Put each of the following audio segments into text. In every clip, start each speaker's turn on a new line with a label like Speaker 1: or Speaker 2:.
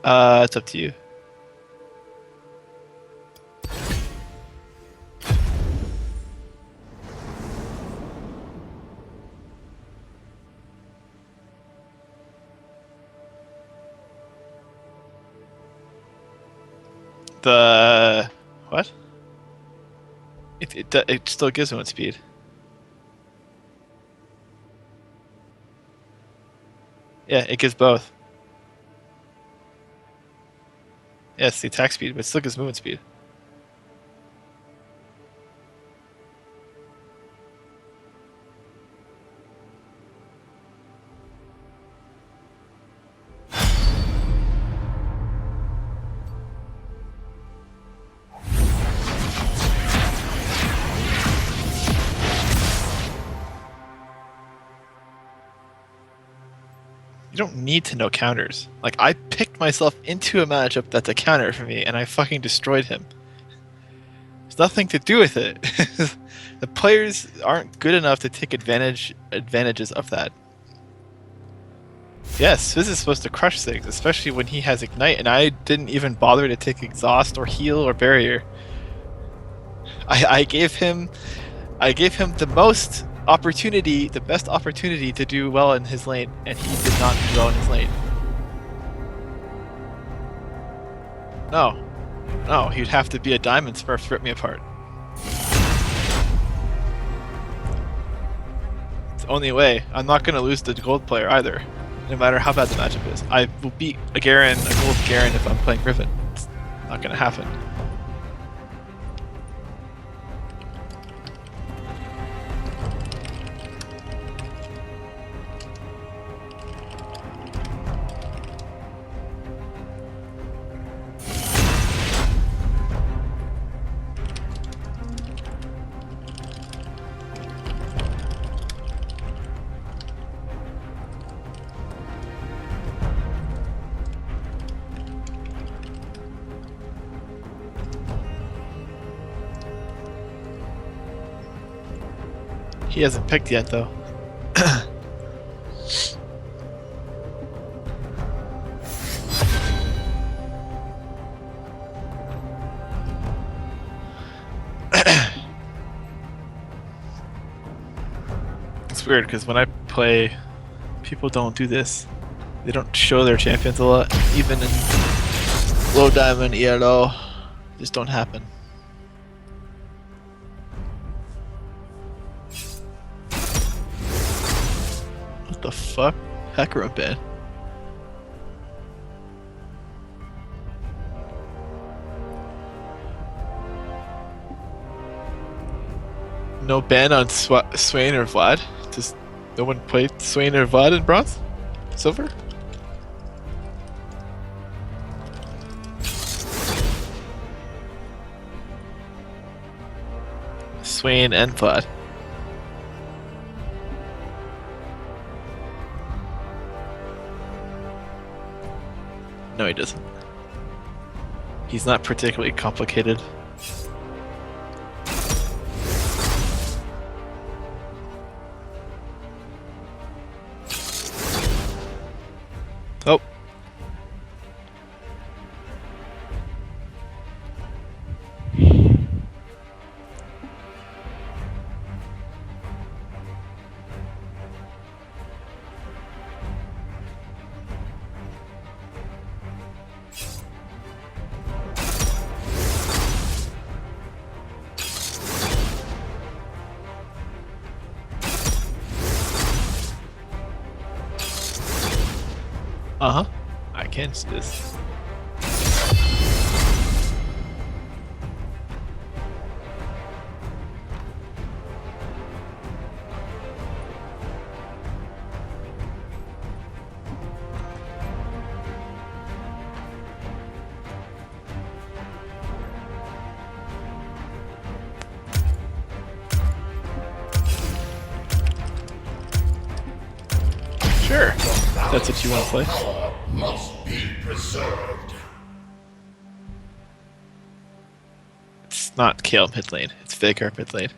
Speaker 1: It's up to you. The what? It still gives movement speed. Yeah, it gives both. Yeah, it's the attack speed, but it still gives movement speed. You don't need to know counters. Like, I picked myself into a matchup that's a counter for me, and I fucking destroyed him. There's nothing to do with it. The players aren't good enough to take advantages of that. Yes, this is supposed to crush things, especially when he has Ignite, and I didn't even bother to take Exhaust or Heal or Barrier. I gave him the most opportunity, the best opportunity to do well in his lane, and he did not do well in his lane. No. No, he'd have to be a Diamond Smurf to rip me apart. It's the only way. I'm not going to lose the gold player either, no matter how bad the matchup is. I will beat a gold Garen if I'm playing Griffin. It's not going to happen. He hasn't picked yet, though. It's weird, because when I play, people don't do this. They don't show their champions a lot, even in low diamond ELO. Just don't happen. What the fuck? Hacker up bad. No ban on Swain or Vlad? Just no one played Swain or Vlad in bronze? Silver? Swain and Vlad. No, he doesn't. He's not particularly complicated. Oh. Uh-huh. I can see this. Sure. That's what you want to play.
Speaker 2: Must be preserved.
Speaker 1: It's not Kale mid lane. It's Vicar mid lane.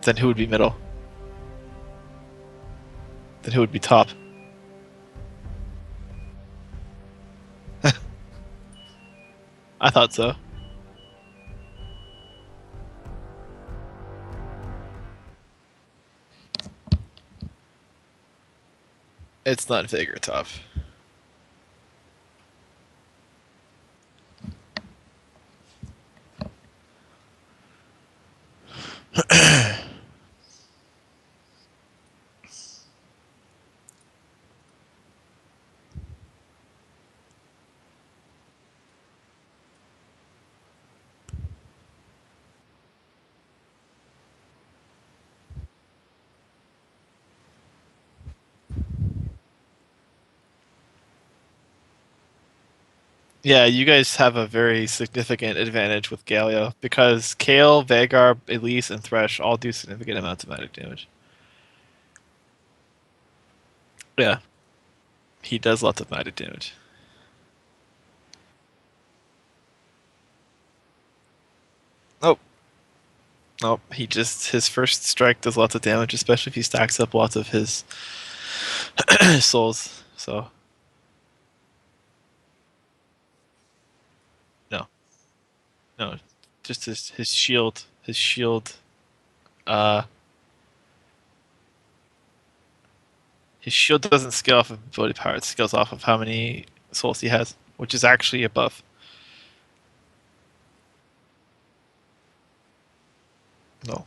Speaker 1: Then who would be middle? Then who would be top? I thought so. It's not Veigar top. Yeah, you guys have a very significant advantage with Galio because Kale, Veigar, Elise, and Thresh all do significant amounts of magic damage. Yeah, he does lots of magic damage. Nope, nope. He just his first strike does lots of damage, especially if he stacks up lots of his souls. So no, no, just his shield. His shield. Uh, his shield doesn't scale off of ability power. It scales off of how many souls he has, which is actually a buff. No,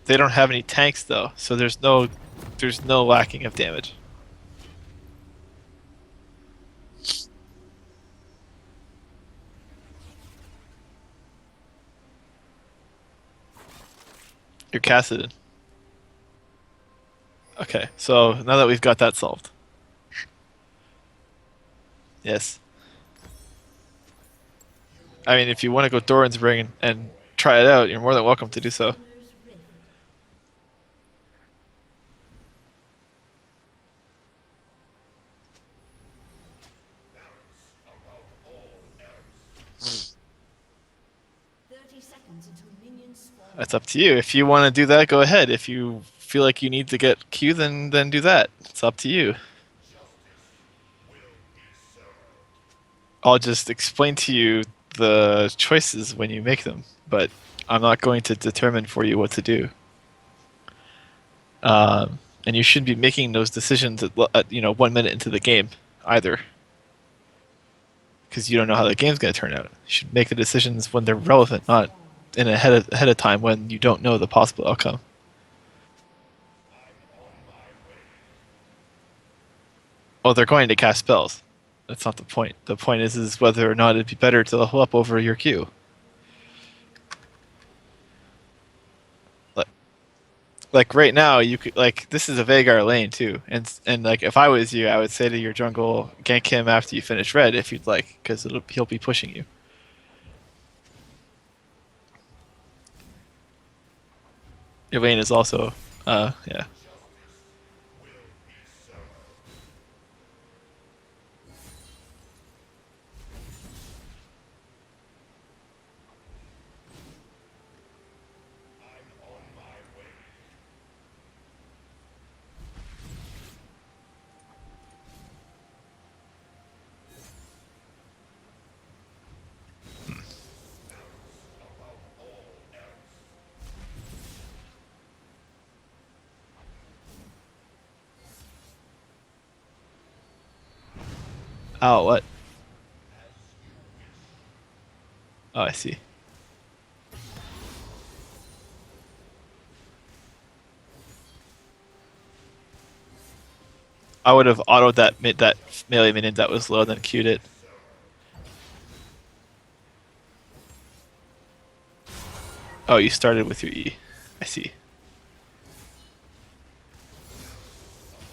Speaker 1: they don't have any tanks though, so there's no lacking of damage. You're casted. Okay, so now that we've got that solved, yes. I mean, if you want to go Doran's Ring and try it out, you're more than welcome to do so. That's up to you. If you want to do that, go ahead. If you feel like you need to get Q, then do that. It's up to you. I'll just explain to you the choices when you make them, but I'm not going to determine for you what to do. And you shouldn't be making those decisions at 1 minute into the game either, because you don't know how the game's going to turn out. You should make the decisions when they're relevant, not in ahead of time when you don't know the possible outcome. Oh, they're going to cast spells. That's not the point. The point is whether or not it'd be better to level up over your Q. Like, like right now, you could like this is a Veigar lane too, and like if I was you, I would say to your jungle, gank him after you finish red if you'd like, because he'll be pushing you. Your lane is also, yeah. Oh, what? Oh, I see. I would have autoed that melee minion that was low, then queued it. Oh, you started with your E. I see.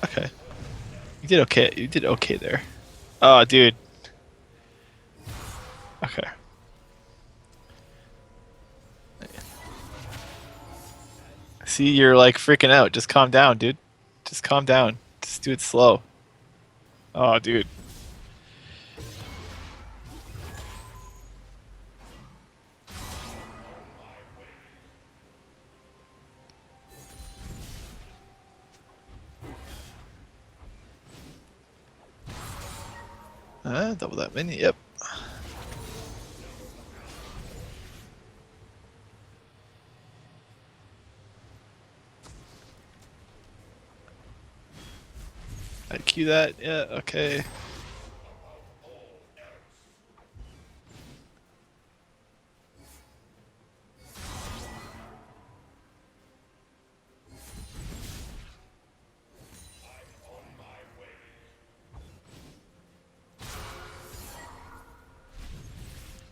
Speaker 1: Okay. You did okay. You did okay there. Oh, dude. Okay. See, you're like freaking out. Just calm down, dude. Just calm down. Just do it slow. Oh, dude. Double that mini. Yep. I cue that. Yeah. Okay.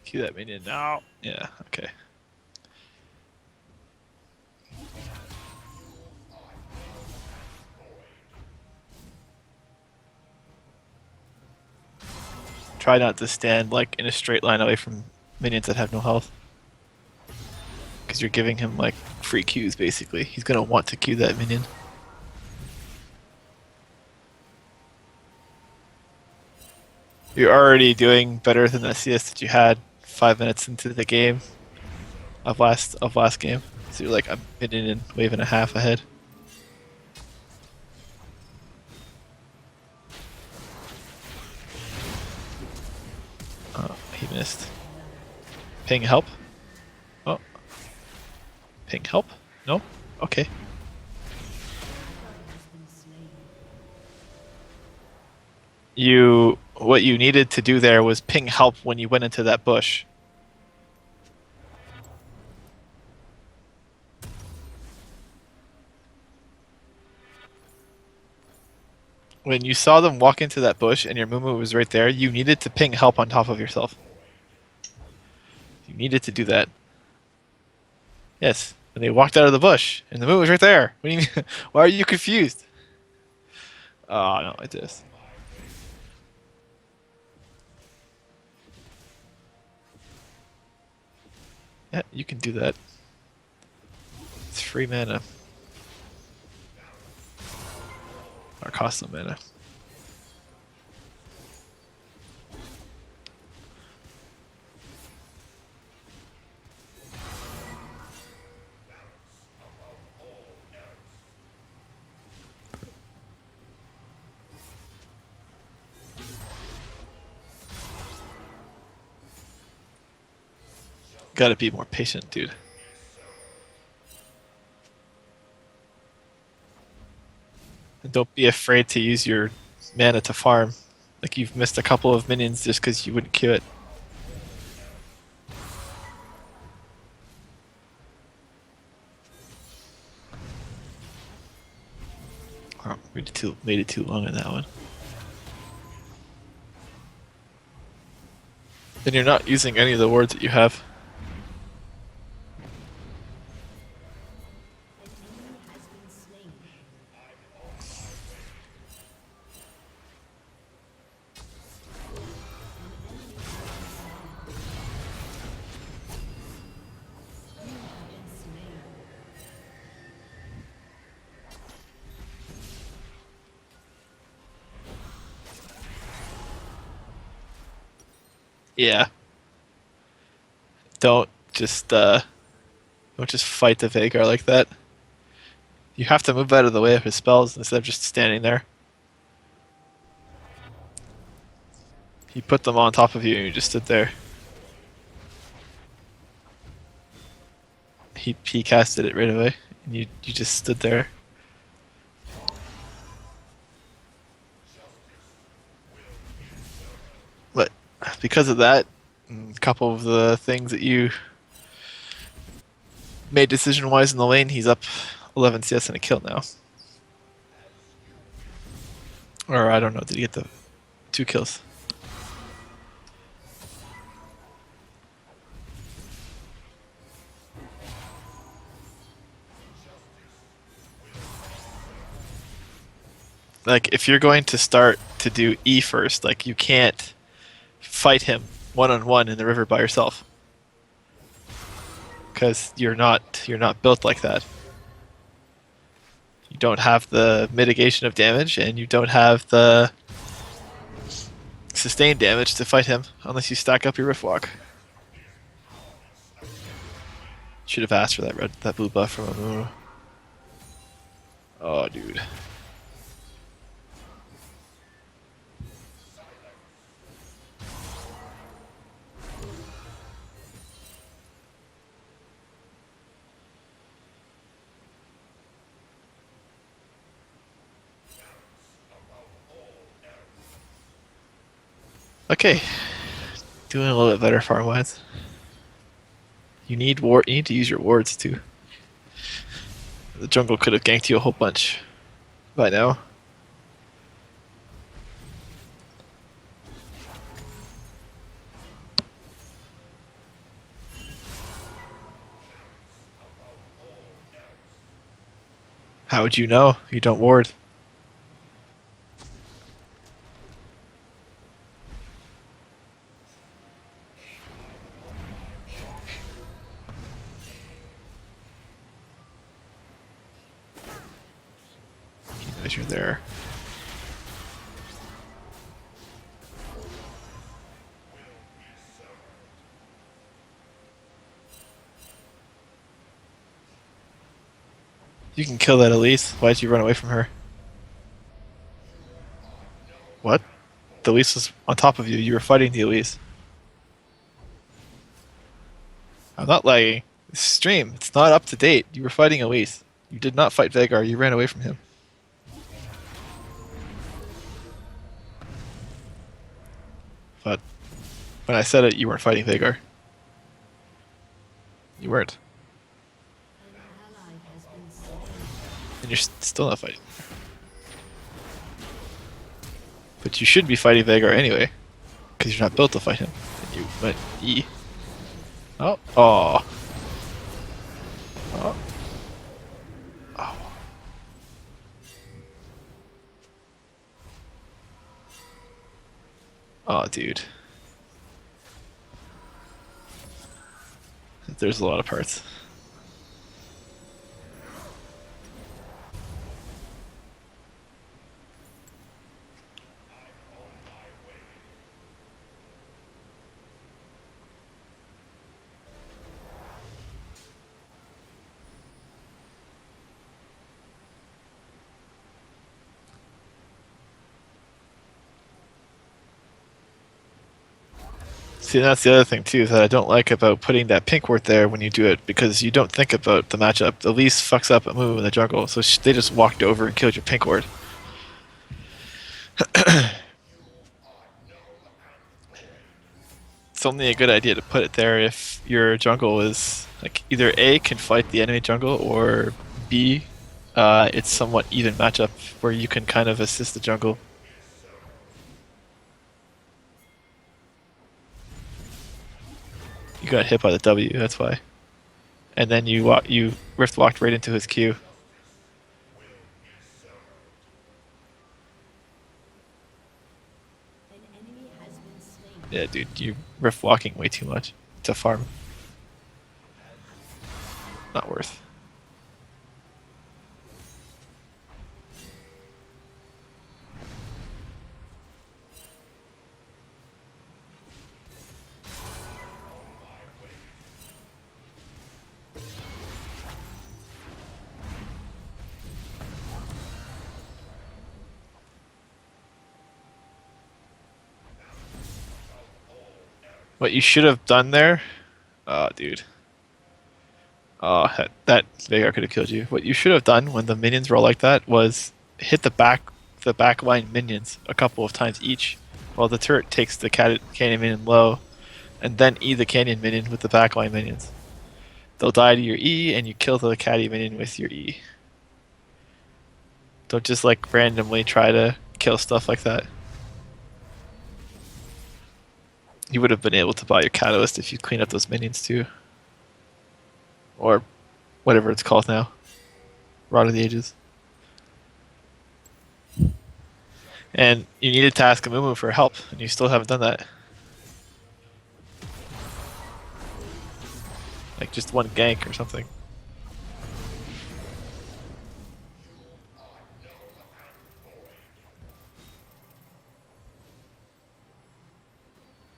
Speaker 1: Cue that minion now. Yeah. Okay. Try not to stand like in a straight line away from minions that have no health. Because you're giving him like free cues basically. He's gonna want to cue that minion. You're already doing better than the CS that you had 5 minutes into the game of last game. So you're like a minute and wave and a half ahead. Oh, he missed. Ping help. Oh, ping help. No. Okay. What you needed to do there was ping help when you went into that bush. When you saw them walk into that bush and your Mumu was right there, you needed to ping help on top of yourself. You needed to do that. Yes. And they walked out of the bush and the Mumu was right there. What do you mean? Why are you confused? Oh no, it is. Yeah, you can do that. It's free mana. Or cost no mana. Gotta be more patient, dude. And don't be afraid to use your mana to farm. Like you've missed a couple of minions just because you wouldn't queue it. Oh, made it too long on that one. Then you're not using any of the words that you have. Yeah. Don't just uh don't just fight the Vagar like that. You have to move out of the way of his spells instead of just standing there. He put them on top of you and you just stood there. He casted it right away and you just stood there. But because of that, a couple of the things that you made decision wise in the lane, he's up 11 CS and a kill now. Or I don't know, did he get the 2 kills? Like if you're going to start to do E first, like you can't fight him one-on-one in the river by yourself. Because you're not built like that. don't have the mitigation of damage, and you don't have the sustained damage to fight him unless you stack up your Riftwalk. Should have asked for that blue buff from Amumu. Oh, dude. Okay, doing a little bit better farm wise. You need ward. You need to use your wards too. The jungle could have ganked you a whole bunch by now. How would you know? You don't ward. As you're there. You can kill that Elise. Why'd you run away from her? What? The Elise was on top of you. You were fighting the Elise. I'm not lying. This stream, it's not up to date. You were fighting Elise. You did not fight Veigar. You ran away from him. But when I said it, you weren't fighting Veigar. You weren't. And you're still not fighting. But you should be fighting Veigar anyway. Because you're not built to fight him. And you went E. Oh. Oh. Oh. Oh. Oh, dude. There's a lot of parts. See, that's the other thing too that I don't like about putting that pink ward there when you do it, because you don't think about the matchup. The Elise fucks up a move in the jungle, so they just walked over and killed your pink ward. It's only a good idea to put it there if your jungle is like either A, can fight the enemy jungle, or B, it's somewhat even matchup where you can kind of assist the jungle. You got hit by the W, that's why. And then you rift walked right into his Q. Yeah, dude, you rift walking way too much to farm. Not worth. What you should have done there, oh, dude. Oh, that Veigar could have killed you. What you should have done when the minions were all like that was hit the back line minions a couple of times each, while the turret takes the canyon minion low, and then E the canyon minion with the backline minions. They'll die to your E, and you kill the caddy minion with your E. Don't just like randomly try to kill stuff like that. You would have been able to buy your catalyst if you clean up those minions too. Or whatever it's called now. Rod of the Ages. And you needed to ask Amumu for help, and you still haven't done that. Like just one gank or something.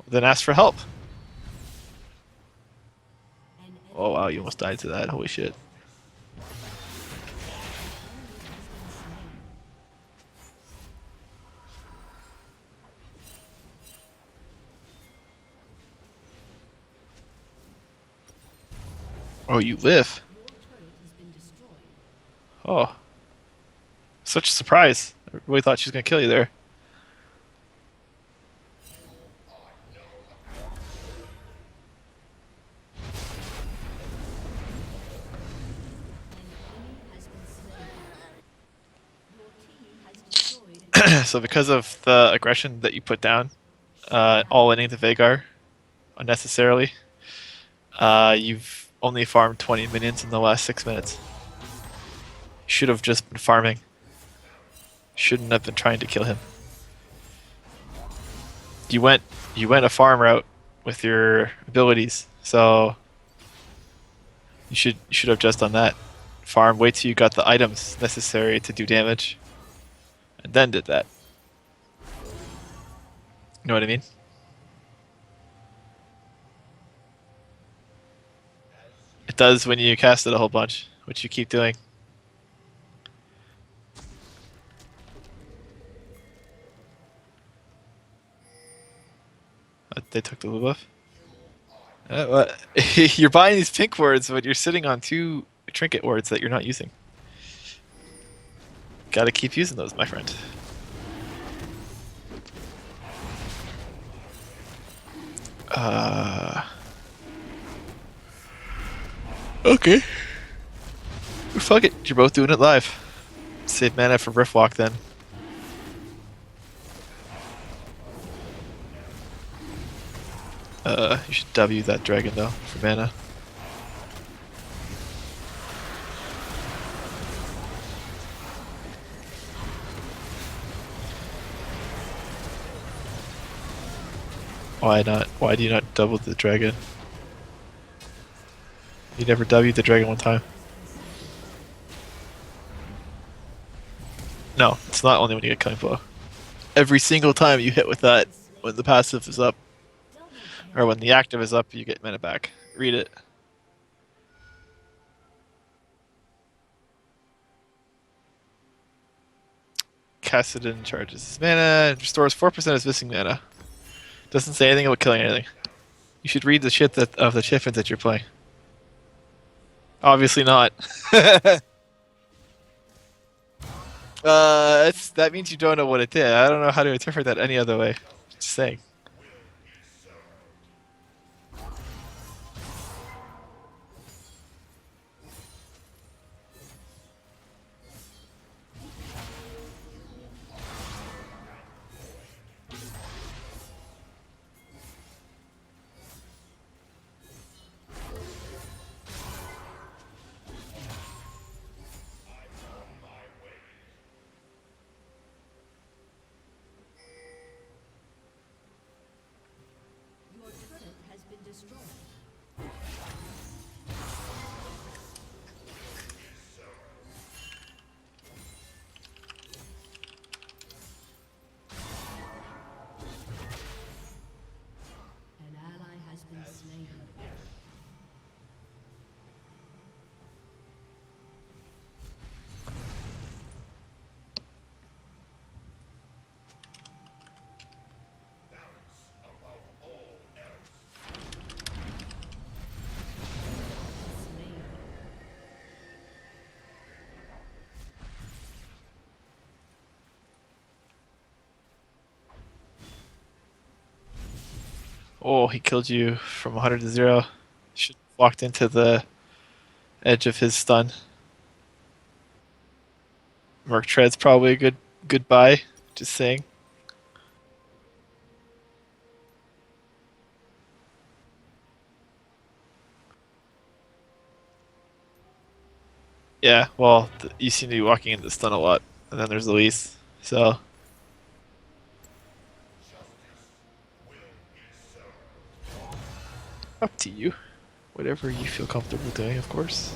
Speaker 1: Then ask for help. Oh wow, you almost died to that. Holy shit. Oh, you live. Oh, such a surprise. I really thought she was gonna kill you there. So because of the aggression that you put down, all inning the Vagar unnecessarily, you've only farmed 20 minions in the last 6 minutes. Should have just been farming. Shouldn't have been trying to kill him. You went a farm route with your abilities, so you should have just done that. Farm, wait till you got the items necessary to do damage, and then did that. You know what I mean? It does when you cast it a whole bunch, which you keep doing. They took the blue buff. You're buying these pink wards, but you're sitting on 2 trinket wards that you're not using. Gotta keep using those, my friend. Okay. Fuck it. You're both doing it live. Save mana for Riftwalk then. You should W that dragon though for mana. Why not? Why do you not double the dragon? You never W the dragon one time. No, it's not only when you get Killing Blow. Every single time you hit with that, when the passive is up, or when the active is up, you get mana back. Read it. Kassadin charges his mana and restores 4% of his missing mana. Doesn't say anything about killing anything. You should read the shit of the chiffins that you're playing. Obviously not. That means you don't know what it did. I don't know how to interpret that any other way. Just saying. Oh, he killed you from 100 to 0. Should have walked into the edge of his stun. Merc Tread's probably a good buy. Just saying. Yeah, well, you seem to be walking into stun a lot, and then there's Elise. So up to you. Whatever you feel comfortable doing, of course.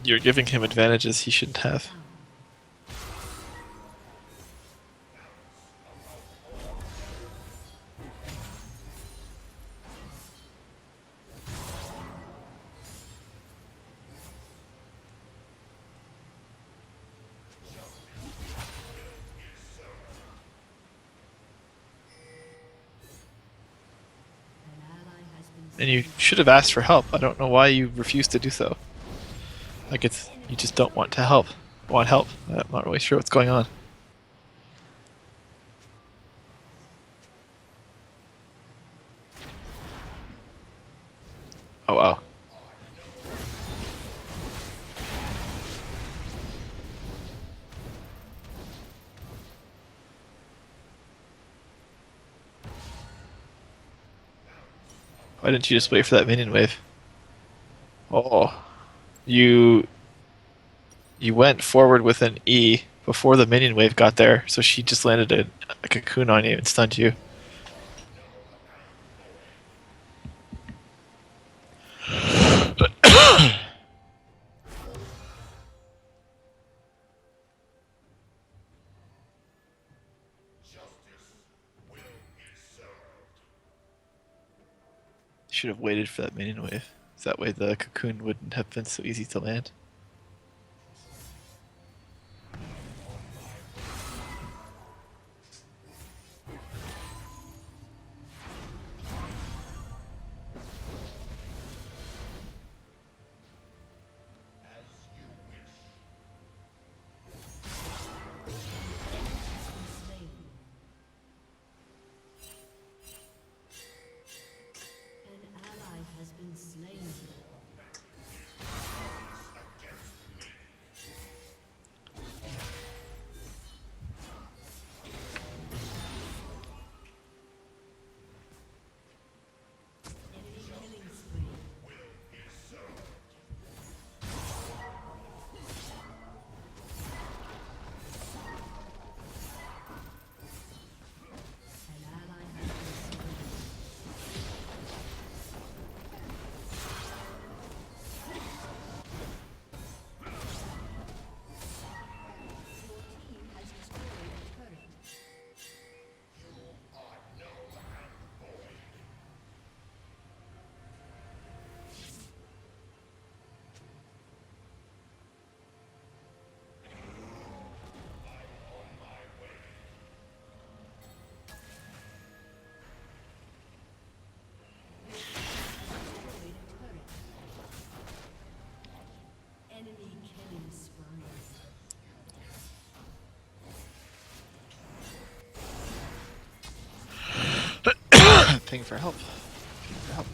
Speaker 1: You're giving him advantages he shouldn't have. And you should have asked for help. I don't know why you refused to do so. Like it's you just don't want to help. Want help. I'm not really sure what's going on. Oh wow. Why didn't you just wait for that minion wave? Oh. You you went forward with an E before the minion wave got there, so she just landed a cocoon on you and stunned you. Should have waited for that minion wave. So that way the cocoon wouldn't have been so easy to land. Ping for help. Ping for help.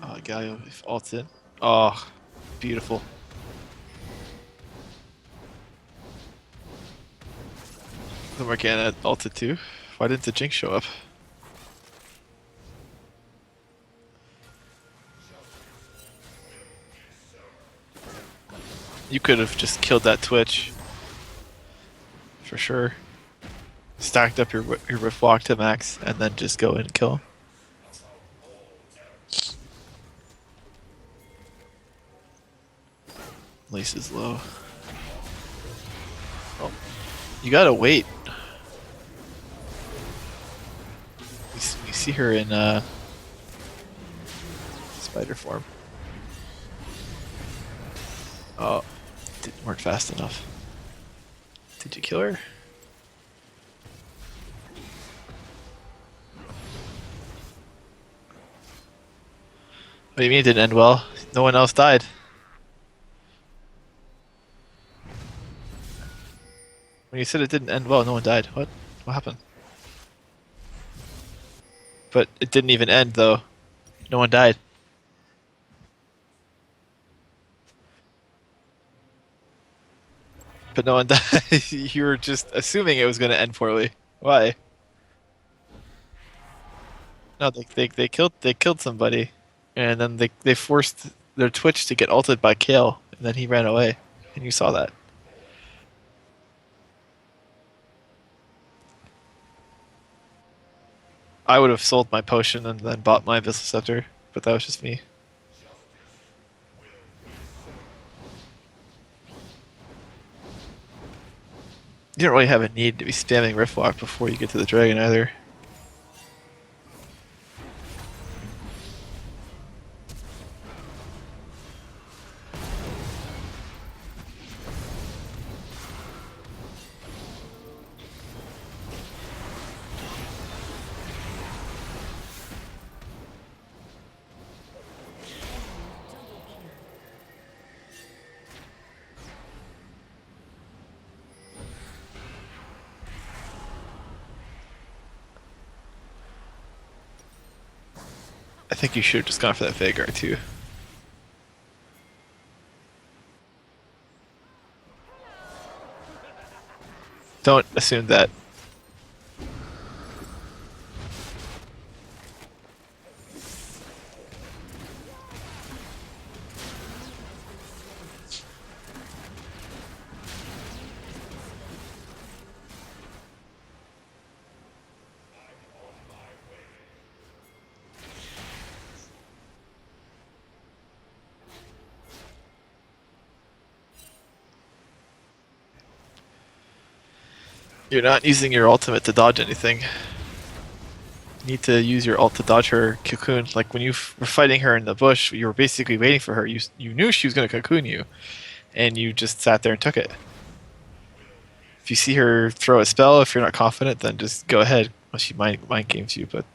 Speaker 1: Oh, Galio ults in. Oh, beautiful. The Morgana ulted too. Why didn't the Jinx show up? You could have just killed that Twitch. For sure. Stacked up your Rift Walk to max and then just go in and kill him. Lace is low. Oh, you gotta wait. You see her in spider form. Oh, didn't work fast enough. Did you kill her? What do you mean it didn't end well? No one else died. When you said it didn't end well, no one died. What? What happened? But it didn't even end though. No one died. But no one died. You were just assuming it was going to end poorly. Why? No, they killed somebody, and then they forced their Twitch to get ulted by Kale, and then he ran away, and you saw that. I would have sold my potion and then bought my Abyssal Scepter, but that was just me. You don't really have a need to be spamming Riftwalk before you get to the dragon either. I think you should have just gone for that Vagar too. Don't assume that. You're not using your ultimate to dodge anything. You need to use your ult to dodge her cocoon. Like when you were fighting her in the bush, you were basically waiting for her. You knew she was going to cocoon you, and you just sat there and took it. If you see her throw a spell, if you're not confident, then just go ahead. Unless she mind games you, but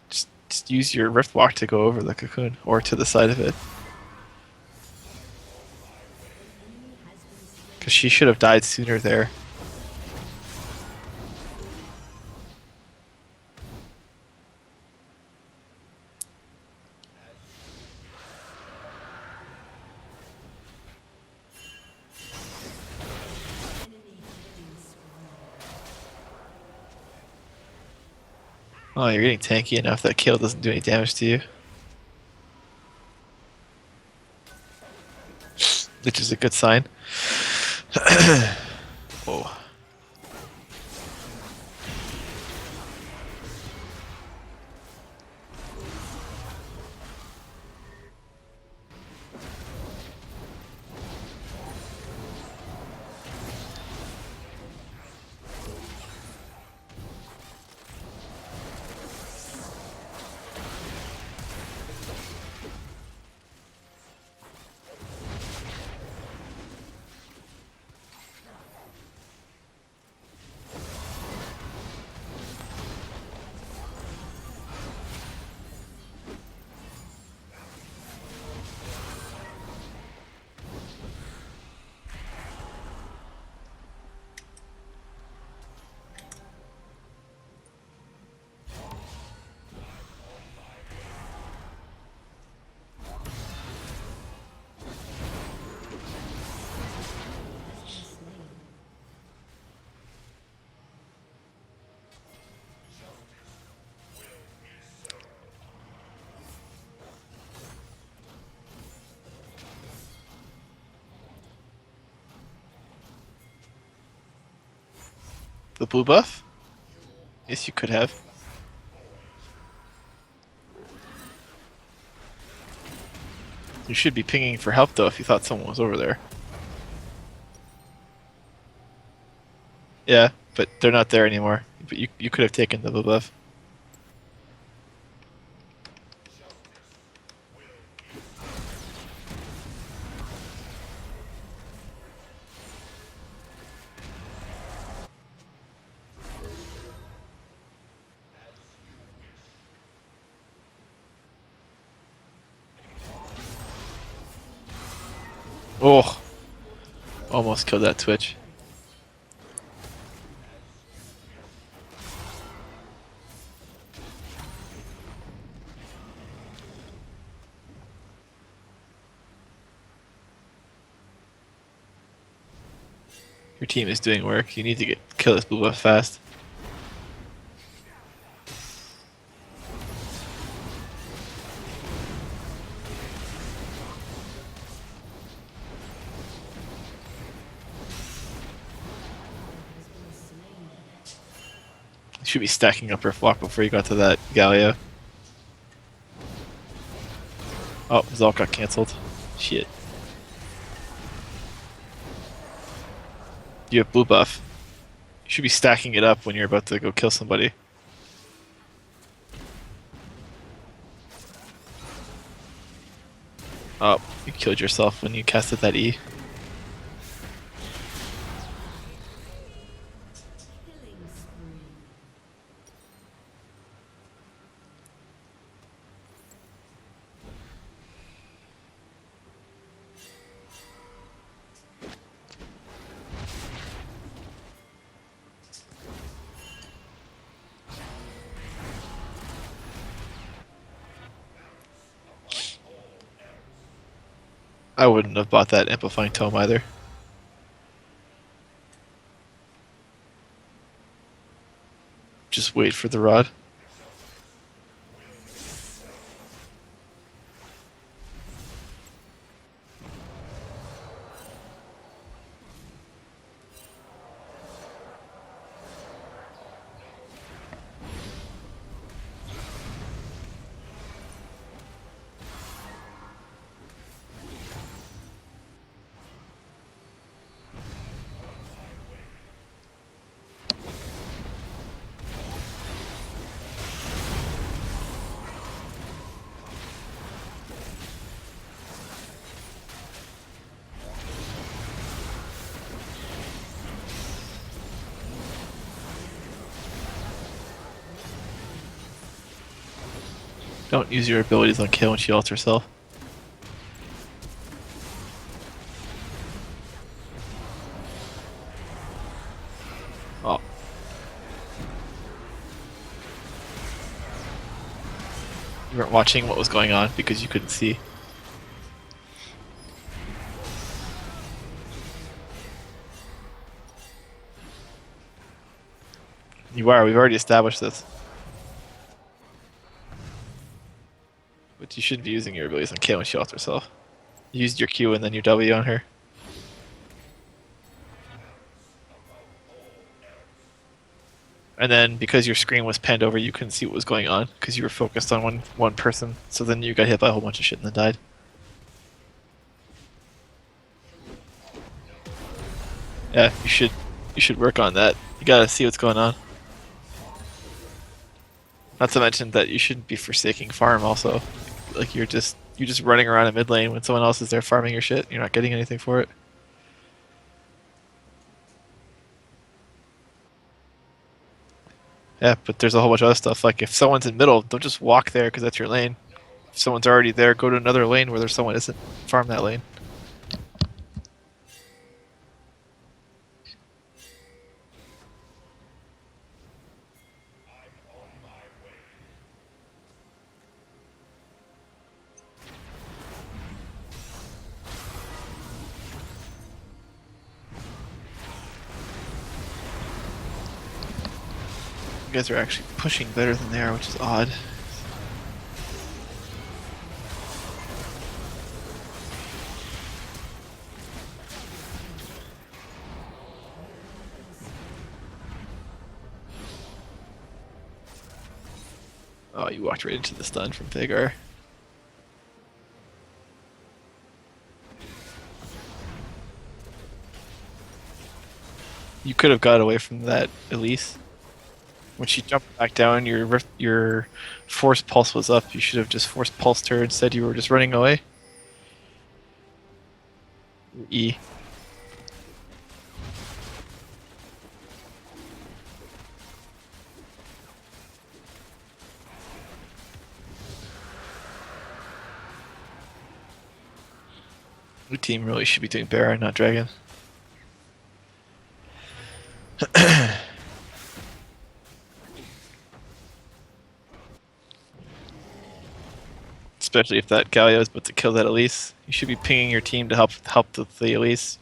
Speaker 1: just use your Rift Walk to go over the cocoon or to the side of it. Because she should have died sooner there. Oh, you're getting tanky enough that kill doesn't do any damage to you. Which is a good sign. Oh. The blue buff? Yes, you could have. You should be pinging for help though if you thought someone was over there. Yeah, but they're not there anymore. But you could have taken the buff. Oh, almost killed that Twitch. Your team is doing work. You need to kill this blue buff fast. You should be stacking up your flock before you got to that Galio. Oh, his ult got cancelled. Shit. You have blue buff. You should be stacking it up when you're about to go kill somebody. Oh, you killed yourself when you casted that E. I wouldn't have bought that amplifying tome either. Just wait for the rod. Don't use your abilities on Kale when she ults herself. Oh. You weren't watching what was going on because you couldn't see. You are, we've already established this. But you shouldn't be using your abilities on Kale when she ults herself. You used your Q and then your W on her. And then because your screen was panned over, you couldn't see what was going on because you were focused on one person. So then you got hit by a whole bunch of shit and then died. Yeah, you should work on that. You gotta see what's going on. Not to mention that you shouldn't be forsaking farm also. Like you're just running around in mid lane when someone else is there farming your shit. You're not getting anything for it. Yeah, but there's a whole bunch of other stuff. Like if someone's in middle, don't just walk there because that's your lane. If someone's already there, go to another lane where there's someone isn't. Farm that lane. You guys are actually pushing better than they are, which is odd. Oh, you walked right into the stun from Vagar. You could have got away from that, Elise. When she jumped back down, your force pulse was up. You should have just force pulsed her. Instead, you were just running away. E. Blue team really should be doing Baron, not Dragon. Especially if that Galio is about to kill that Elise. You should be pinging your team to help the Elise.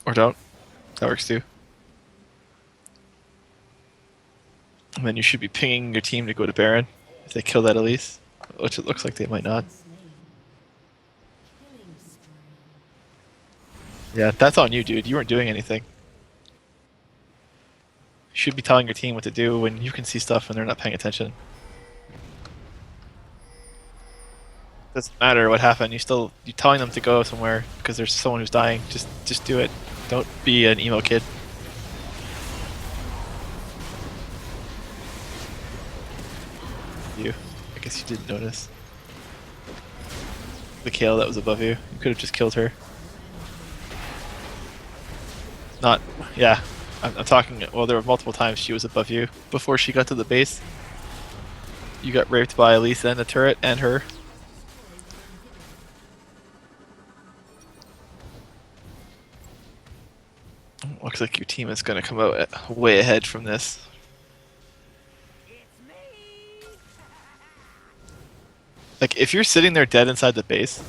Speaker 1: Or don't. That works too. And then you should be pinging your team to go to Baron if they kill that Elise, which it looks like they might not. Yeah, that's on you, dude. You weren't doing anything. You should be telling your team what to do when you can see stuff and they're not paying attention. Doesn't matter what happened. You're telling them to go somewhere because there's someone who's dying. Just do it. Don't be an emo kid. You. I guess you didn't notice. The Kale that was above you. You could have just killed her. Not. Yeah. I'm talking. Well, there were multiple times she was above you before she got to the base. You got raped by Elise and the turret and her. Looks like your team is going to come out way ahead from this. Like, if you're sitting there dead inside the base,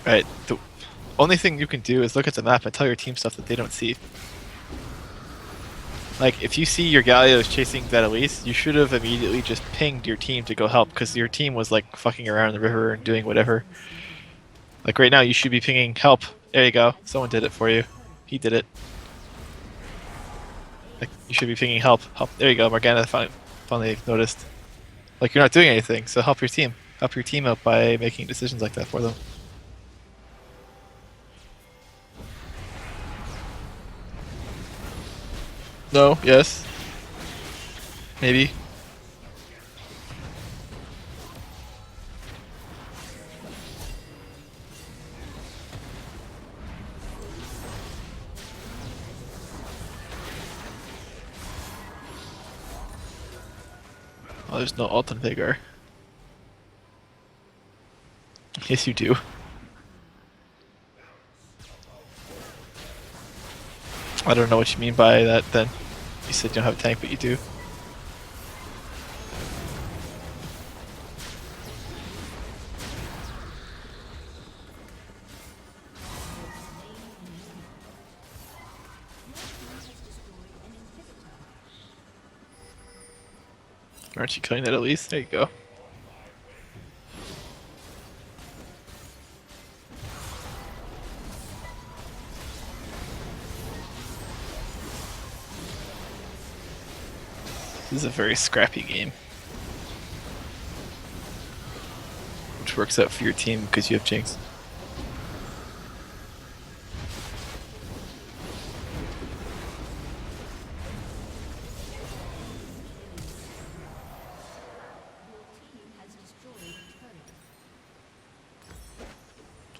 Speaker 1: right, the only thing you can do is look at the map and tell your team stuff that they don't see. Like, if you see your Gallios chasing that Elise, you should have immediately just pinged your team to go help, because your team was, like, fucking around the river and doing whatever. Like, right now, you should be pinging, help. There you go. Someone did it for you. He did it. Like, you should be pinging, help. Help. There you go. Morgana finally noticed. Like, you're not doing anything, so help your team. Help your team out by making decisions like that for them. No, yes. Maybe. Oh, there's no ult on Vigor. Yes, you do. I don't know what you mean by that then. You said you don't have a tank, but you do. Aren't you killing that at least? There you go. This is a very scrappy game. Which works out for your team because you have Jinx.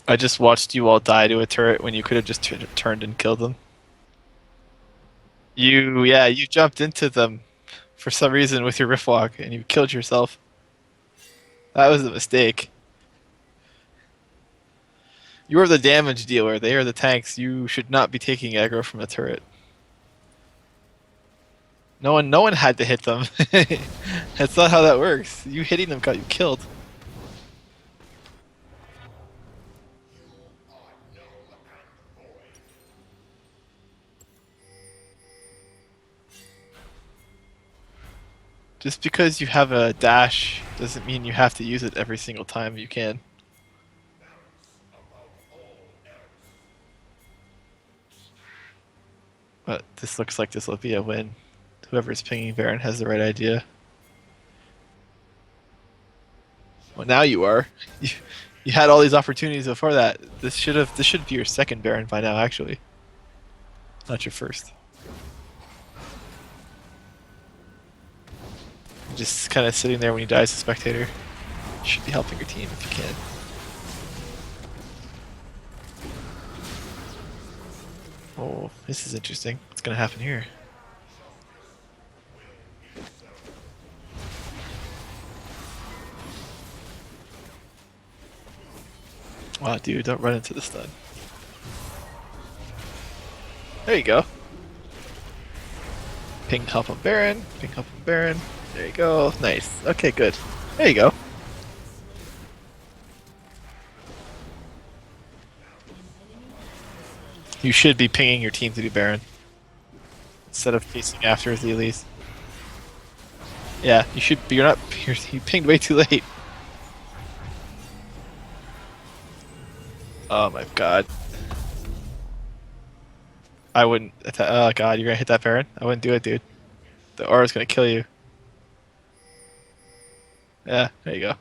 Speaker 1: I just watched you all die to a turret when you could have just turned and killed them. You jumped into them for some reason with your rift walk and you killed yourself. That was a mistake. You are the damage dealer, they are the tanks. You should not be taking aggro from a turret. No one had to hit them. That's not how that works. You hitting them got you killed. Just because you have a dash doesn't mean you have to use it every single time you can. But this looks like this will be a win. Whoever's pinging Baron has the right idea. Well, now you are. You had all these opportunities before that. This should be your second Baron by now, actually, not your first. Just kind of sitting there when you die as a spectator. You should be helping your team if you can. Oh, this is interesting. What's gonna happen here? Wow, dude, don't run into the stun. There you go. Ping help on Baron. Ping help on Baron. There you go. Nice. Okay, good. There you go. You should be pinging your team to do Baron instead of chasing after the Elise. Yeah, you should. You're not. You pinged way too late. Oh my god. I wouldn't. Oh god, you're gonna hit that Baron? I wouldn't do it, dude. The aura's gonna kill you. Yeah, there you go.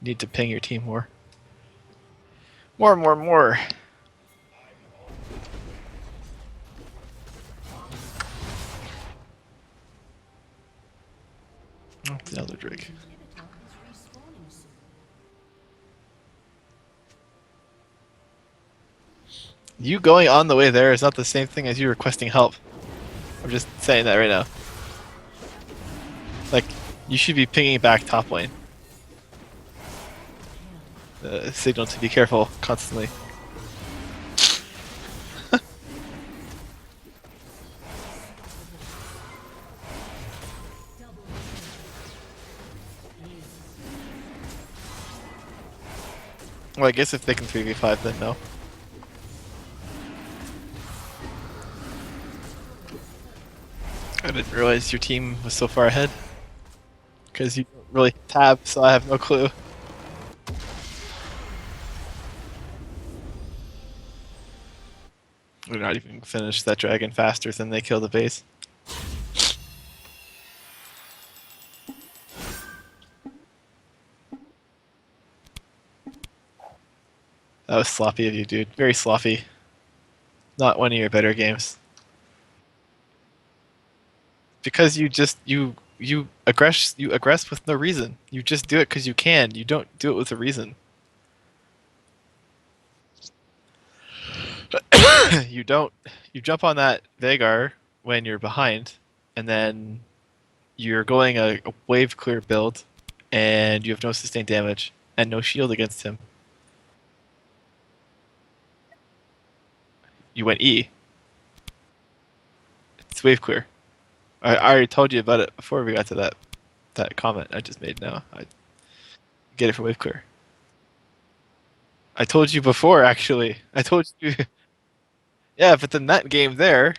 Speaker 1: Need to ping your team more. More, more, more. Oh, the Elder Drake. You going on the way there is not the same thing as you requesting help. I'm just saying that right now. Like, you should be pinging back top lane. Signal to be careful constantly. Well, I guess if they can 3v5, then no. I didn't realize your team was so far ahead. Because you don't really tab, so I have no clue. We're not even finished that dragon faster than they kill the base. That was sloppy of you, dude. Very sloppy. Not one of your better games. Because you aggress with no reason. You just do it because you can. You don't do it with a reason. You don't. You jump on that Vagar when you're behind, and then you're going a wave clear build, and you have no sustained damage and no shield against him. You went E. It's wave clear. I already told you about it before we got to that comment I just made. Now I get it for wave clear. I told you before, actually. I told you. Yeah, but then that game there,